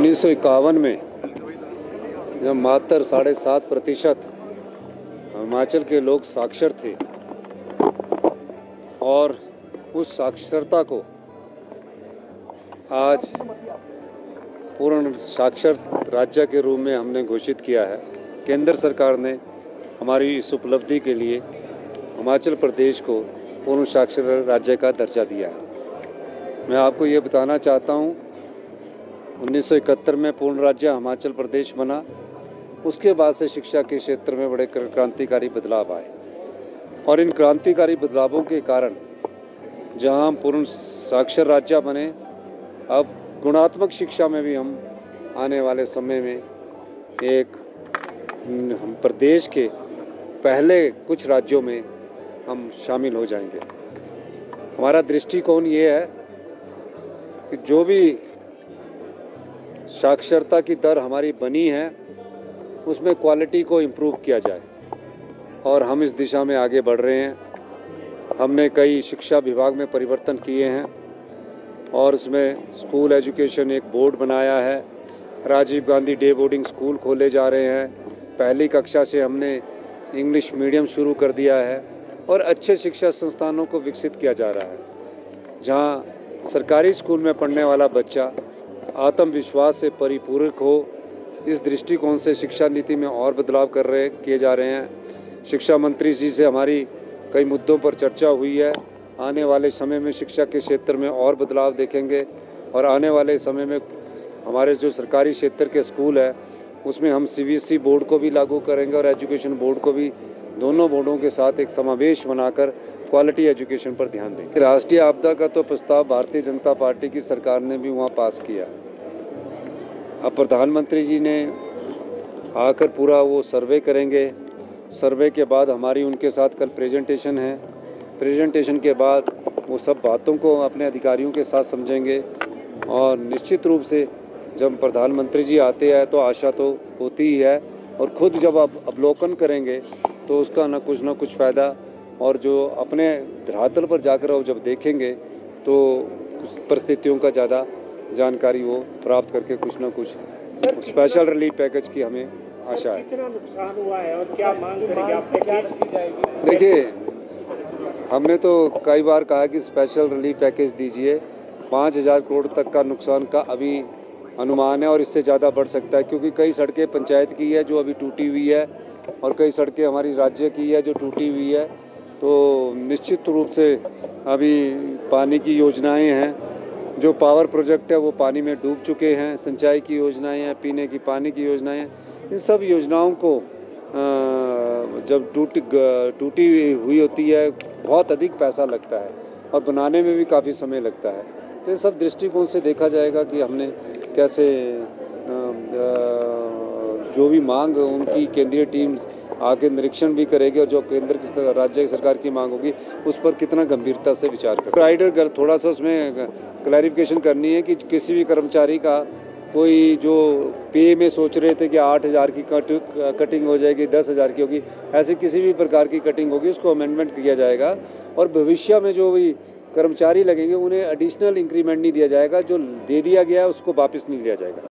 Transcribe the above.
1951 में जब मात्र 7.5% हिमाचल के लोग साक्षर थे और उस साक्षरता को आज पूर्ण साक्षर राज्य के रूप में हमने घोषित किया है। केंद्र सरकार ने हमारी इस उपलब्धि के लिए हिमाचल प्रदेश को पूर्ण साक्षर राज्य का दर्जा दिया है। मैं आपको ये बताना चाहता हूँ, 1971 में पूर्ण राज्य हिमाचल प्रदेश बना। उसके बाद से शिक्षा के क्षेत्र में बड़े क्रांतिकारी बदलाव आए और इन क्रांतिकारी बदलावों के कारण जहां हम पूर्ण साक्षर राज्य बने, अब गुणात्मक शिक्षा में भी हम आने वाले समय में हम प्रदेश के पहले कुछ राज्यों में हम शामिल हो जाएंगे। हमारा दृष्टिकोण ये है कि जो भी साक्षरता की दर हमारी बनी है उसमें क्वालिटी को इम्प्रूव किया जाए और हम इस दिशा में आगे बढ़ रहे हैं। हमने कई शिक्षा विभाग में परिवर्तन किए हैं और उसमें स्कूल एजुकेशन एक बोर्ड बनाया है। Rajiv Gandhi day boarding school खोले जा रहे हैं। पहली कक्षा से हमने इंग्लिश मीडियम शुरू कर दिया है और अच्छे शिक्षा संस्थानों को विकसित किया जा रहा है। जहां सरकारी स्कूल में पढ़ने वाला बच्चा आत्मविश्वास से परिपूरक हो, इस दृष्टिकोण से शिक्षा नीति में और बदलाव किए जा रहे हैं। शिक्षा मंत्री जी से हमारी कई मुद्दों पर चर्चा हुई है। आने वाले समय में शिक्षा के क्षेत्र में और बदलाव देखेंगे और आने वाले समय में हमारे जो सरकारी क्षेत्र के स्कूल है उसमें हम CBSE बोर्ड को भी लागू करेंगे और एजुकेशन बोर्ड को भी, दोनों बोर्डों के साथ एक समावेश बनाकर क्वालिटी एजुकेशन पर ध्यान देंगे। राष्ट्रीय आपदा का तो प्रस्ताव भारतीय जनता पार्टी की सरकार ने भी वहाँ पास किया। अब प्रधानमंत्री जी ने आकर पूरा वो सर्वे करेंगे। सर्वे के बाद हमारी उनके साथ कल प्रेजेंटेशन है। प्रेजेंटेशन के बाद वो सब बातों को अपने अधिकारियों के साथ समझेंगे और निश्चित रूप से जब प्रधानमंत्री जी आते हैं तो आशा तो होती ही है और ख़ुद जब आप अवलोकन करेंगे तो उसका ना कुछ फ़ायदा, और जो अपने धरातल पर जाकर वो जब देखेंगे तो उस परिस्थितियों का ज़्यादा जानकारी वो प्राप्त करके कुछ ना कुछ स्पेशल रिलीफ पैकेज की हमें आशा है। कितना नुकसान हुआ है और क्या मांग करेंगे आप, पैकेज की जाएगी? देखिए, हमने तो कई बार कहा कि स्पेशल रिलीफ पैकेज दीजिए। 5,000 करोड़ तक का नुकसान का अभी अनुमान है और इससे ज़्यादा बढ़ सकता है, क्योंकि कई सड़कें पंचायत की है जो अभी टूटी हुई है और कई सड़कें हमारी राज्य की है जो टूटी हुई है। तो निश्चित रूप से अभी पानी की योजनाएं हैं, जो पावर प्रोजेक्ट है वो पानी में डूब चुके हैं। सिंचाई की योजनाएं हैं, पीने की पानी की योजनाएं हैं। इन सब योजनाओं को जब टूटी हुई होती है बहुत अधिक पैसा लगता है और बनाने में भी काफ़ी समय लगता है। तो ये सब दृष्टिकोण से देखा जाएगा कि हमने कैसे जो भी मांग उनकी केंद्रीय टीम आके निरीक्षण भी करेगी और जो केंद्र की राज्य सरकार की मांग होगी उस पर कितना गंभीरता से विचार करें। राइडर थोड़ा सा उसमें क्लैरिफिकेशन करनी है कि किसी भी कर्मचारी का कोई जो पे में सोच रहे थे कि 8,000 की कटिंग हो जाएगी, 10,000 की होगी, ऐसे किसी भी प्रकार की कटिंग होगी उसको अमेंडमेंट किया जाएगा और भविष्य में जो भी कर्मचारी लगेंगे उन्हें एडिशनल इंक्रीमेंट नहीं दिया जाएगा। जो दे दिया गया है उसको वापस नहीं लिया जाएगा।